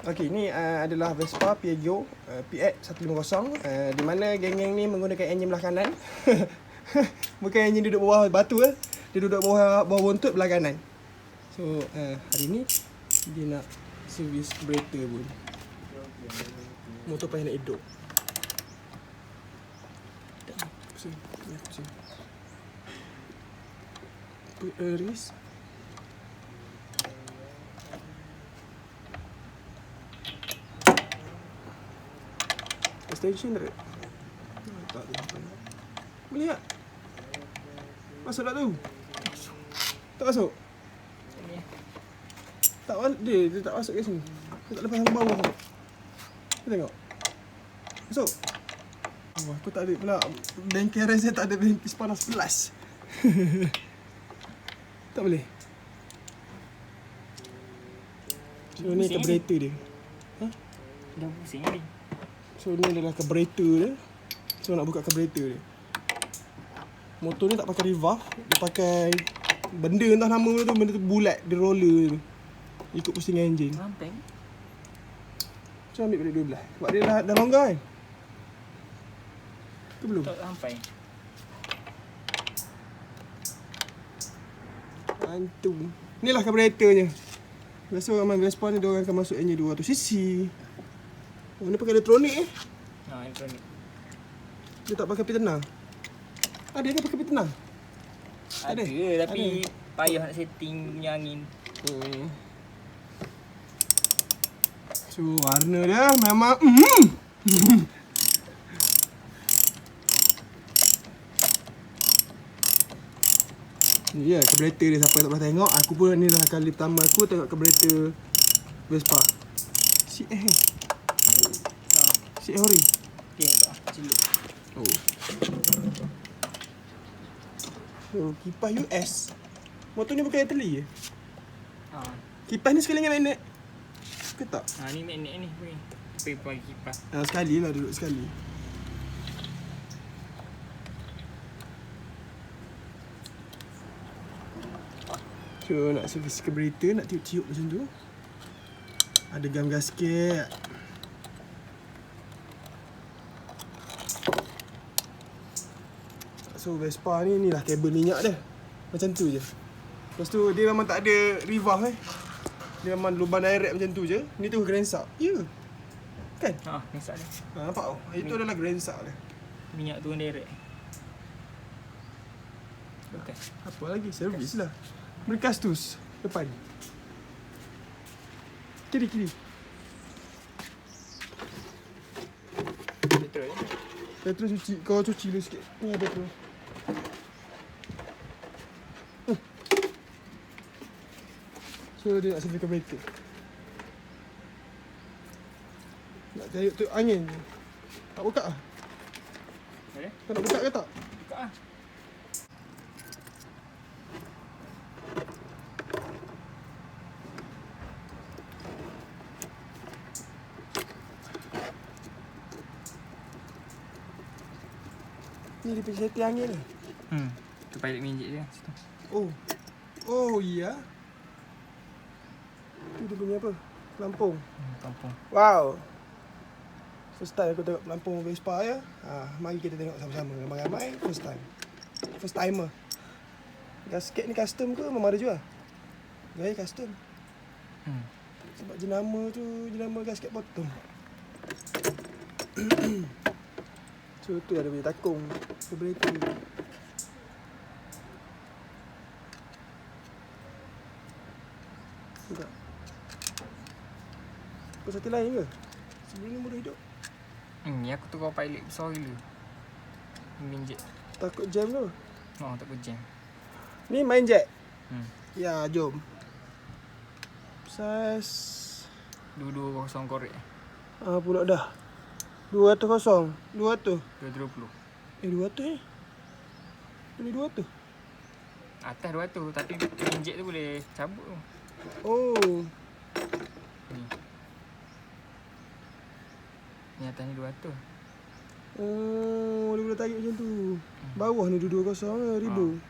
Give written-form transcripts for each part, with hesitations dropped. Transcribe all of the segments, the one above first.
Okey, ni adalah Vespa Piaggio PX 150 di mana geng-geng ni menggunakan enjin belah kanan. Bukan enjin duduk bawah batu dia duduk bawah buntut belah kanan. So hari ni dia nak servis kereta pun. Motor payah nak hidup. Pusing. Put a wrist. Extension tak? Tak ada. Boleh tak? Masuk tak tu? Tak masuk? Tak masuk dia tak masuk kat sini. Dia tak lepas sampai bawah tu. Kau tengok. Masuk. Oh, aku tak ada pula. Bengkel rest saya tak ada bengkel panas plus. Tak boleh. So ni carburetor dia. Dah pusing ni. So ni adalah carburetor dia. So nak buka carburetor dia. Motor ni tak pakai revolve, dia pakai benda entah nama dia tu, benda tu bulat, dia roller tu. Ikut pusingan enjin. Ramping. So ambil balik 12. Sebab dia dah longgar kan? Ke belum? Tak sampai. Antum. Inilah carburetornya. Biasa orang main Vespa ni dia orang akan masuk enjin 200cc. Oh ni pakai elektronik Elektronik. Dia tak pakai api tenang. Ada ke pakai api tenang? Ada tapi payah nak setting punya angin. So warna dia memang ni ya carburetor dia, siapa yang tak pernah tengok. Aku pun ni dah kali pertama aku tengok carburetor Vespa. Si ori. Okey tak ciluk. Oh, kipas US. Motor ni bukan Italy ke? Kipas ni sekali dengan magnet. Ke tak? Ni magnet ni. Tapi pakai kipas. Sekali lah duduk sekali. So nak servis carburetor, nak tiup-tiup macam tu. Ada gam gasket. So Vespa ni lah kabel minyak dia. Macam tu je. Lepas tu dia memang tak ada revolve Dia memang lubang direct macam tu je. Ni tu grand suck. Ya. Kan? Mesak dia. Nampak tak? Itu adalah grand suck dia. Minyak turun direct. Okey. Apa lagi? Servis lah. Berkastus depan. Kiri. Petrol je. Petrol cuci. Kau cuci dulu sikit. Ni ada petrol. So dia nak servis carburetor. Nak cari tu angin. Tak buka ah? Boleh? Kau nak buka ke tak? Buka ah. Ni dia punya setting angin ni. Tu pilot minjik dia situ. Oh iya. Tu dia punya apa? Pelampung. Kampung. Wow. First time aku tengok pelampung Vespa ya. Mari kita tengok sama-sama. Ramai-ramai first time. First timer. Gasket ni custom ke memang ada jual? Gaya custom. Sebab jenama tu jenama gasket potong. So tu ada punya takung. Carburetor. Sudah. Kau satu lain ke? Sebelum ni mudah hidup. Ni aku tukar pilot besar gila. Minjik. Takut jam tu. Takut jam. Ni main jet. Ya, jom. Saiz 220 korek. Pula dah. 200. 200. 220. 200 Ini 200. Atas 200 tapi minjik tu boleh cabut tu. Ni atas ni 200. Dia boleh tarik macam tu. Bawah ni 220 ribu.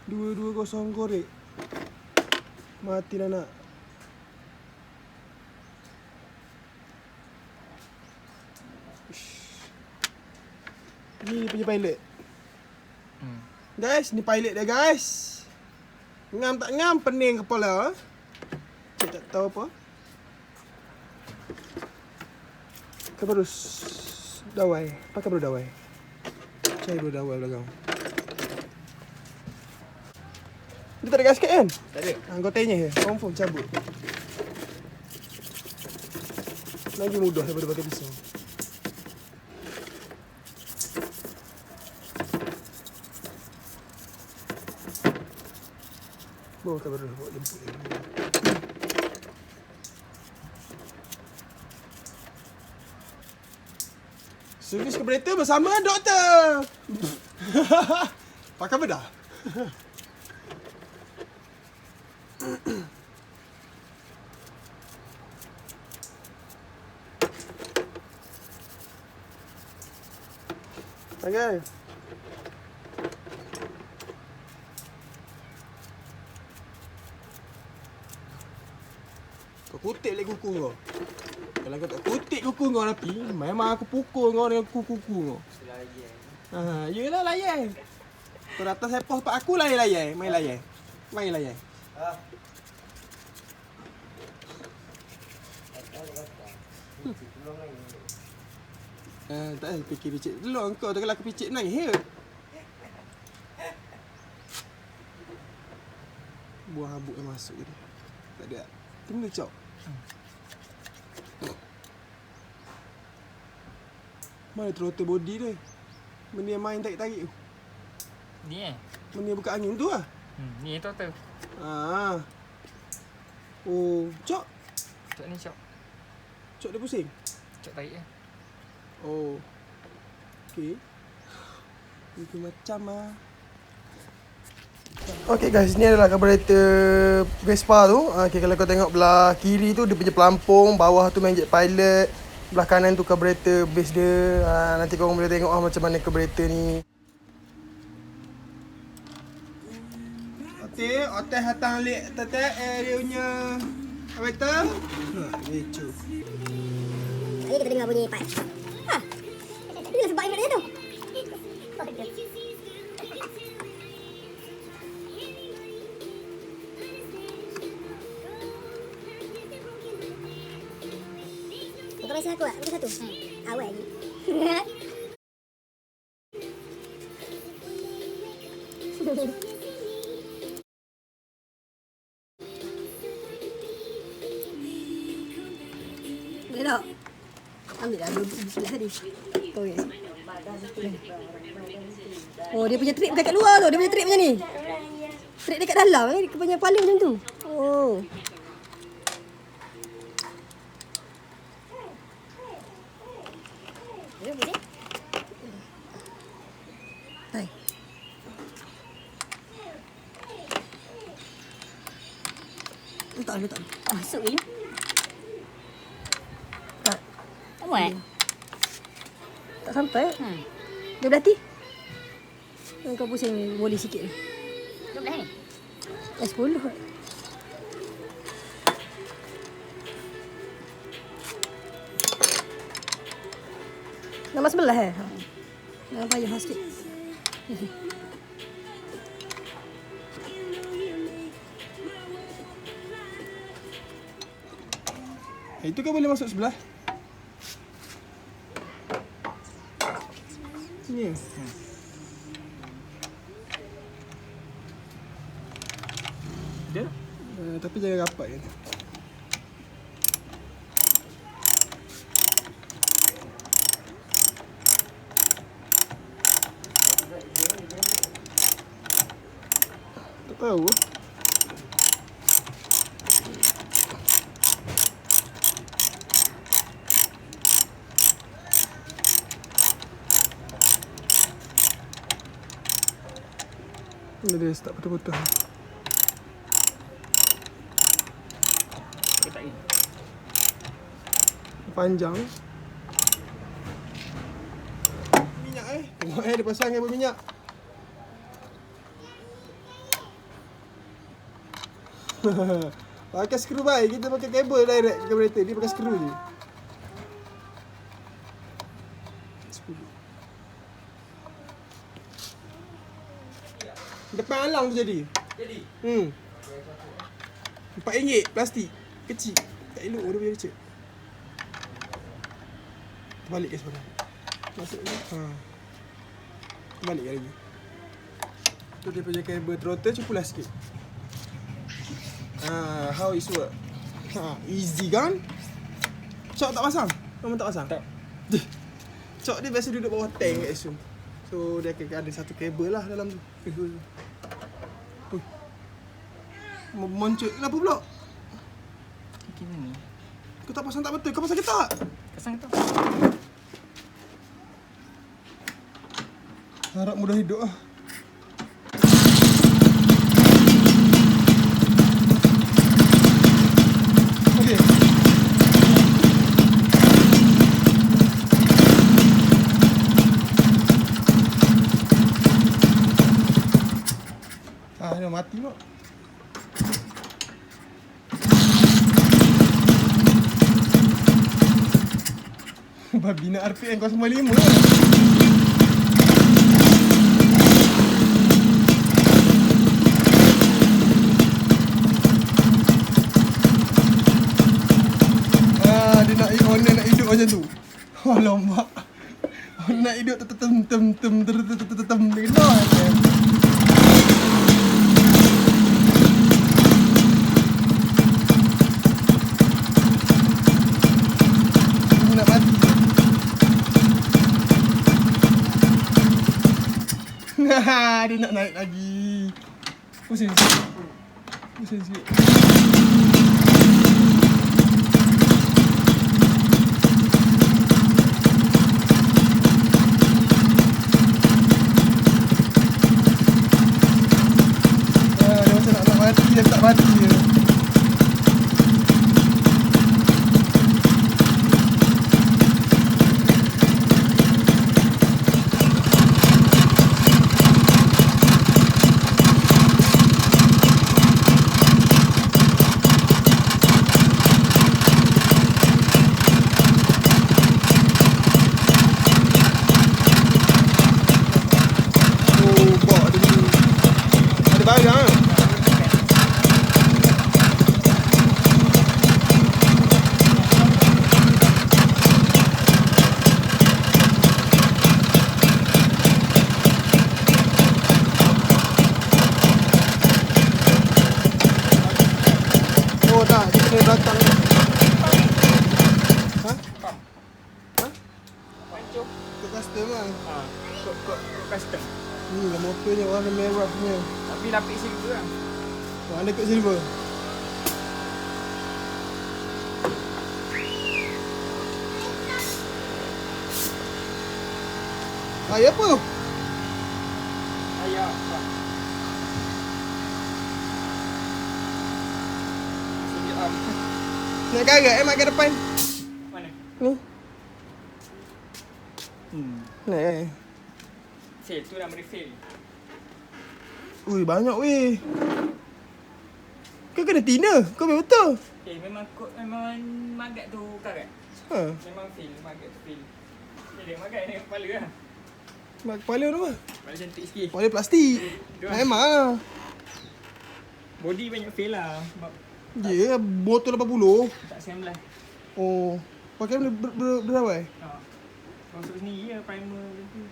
220 korek. Mati lah nak. Ni punya pilot. Guys, ni pilot dia guys. Ngam tak ngam, pening kepala. Cik tak tahu apa. Keberus dawai. Pakai baru dawai. Cari baru dawai belakang. Dia tak ada gasket kan? Tak ada. Kau tanya je. Confirm cabut. Lagi mudah daripada pakai pisau. Bawa ke baru, bawa jemput dia. Servis kereta bersama doktor. Pakai bedah. Okay. Kau kutip lagi kuku kau. Kalau kau tak kutip kuku kau nanti, memang aku pukul kau dengan kuku-kuku kau. Ha, yelah layan. Kau datang sepoh pak aku layan. Main layan. Tak ada fikir picit dulu kau tu kalau aku picit naik he. Buah habuk yang masuk je. Tak ada. Tunggu cok. Mana throttle body dia? Benda yang main tarik-tarik tu. Ni Benda yang buka angin tu lah. Ni total. Oh, cok. Cok ni cok. Cok dia pusing. Cok tarik je. Oh. Okey. Itu macam Okay guys, ni adalah carburetor Vespa tu. Okay, kalau kau tengok belah kiri tu dia punya pelampung, bawah tu main jet pilot, belah kanan tu carburetor base dia. Nanti korang boleh tengok macam mana carburetor ni. Okay, otak hatang lek tetek dia punya carburetor. Lecu. Tadi kita dengar bunyi pipe. Ini sebab iMovie tu. Kau rasa aku tak? Bukan satu? Awal lagi. Boleh tak? Ambil dah bismillah tadi. Oh yes. Oh dia punya trip dekat luar tu. Dia punya trip macam ni. Trip dekat dalam dia punya kepala macam tu. Oh. Hai. Letak. Masuk ni. Tak. Tak muat. Tak sampai. Dia berhati. Kau pusing boleh sikit. 12 ni. 10 kot. Nama sebelah Nama payah sikit. Itu kan boleh masuk sebelah. Sini. Dia? Tapi jangan rapat je. Tak tahu. Dia start betul-betul. Tak ini. Panjang. Minyak Tengok dia pasang minyak. Pakai skru baik. Kita pakai kabel direct ke kereta. Dia pakai skru je. 10. Depan alang tu jadi. Jadi. RM4 plastik. Kecil. Tak elok dia punya lecet. Terbalik ke sebenarnya. Masuk ni. Terbalik lagi. Tu dia punya kabel throttle cukup lah sikit. How it work. Easy kan? Cok tak pasang? Kamu tak pasang? Tak. Cok dia biasa duduk bawah tank kat Exum. So dia akan ada satu kabel lah dalam tu. Moncok. Kenapa pula? Mungkin ni. Kau tak pasang tak betul. Kau pasang ke tak? Pasang tu. Harap mudah hidup lah. Okey. Dah mati pula. Babi nak RPM 0.5 lah. Dia nak owner nak hidup macam tu. Alamak. Nak hidup tem dia kena. Nak mati. Dia nak naik lagi. Pusing sikit. Pusing sikit. Dia macam nak mati, dia tak mati je. Belakang ni. Pancung. Kod custom lah. Kod custom. Ni lah motornya warna merah punya. Tapi lapis silver lah. Ada kod silver. Ayah apa? Ayah. Nak karat mak ke depan. Mana? Ni. Nah. Fail tu nama dia fail. Ui, banyak weh. Kau kena tina. Kau betul. Memang kod memang magat tu karat. Memang fail, magat tu fail. Dia magat ni kepala lah. Mak kepala tu apa? Kepala cantik sikit. Kepala plastik. Memang lah. Body banyak fail lah. Sebab Ya, botol 80. tak assembly. Oh. Pakai berapa? Masuk sendiri lah primer tu.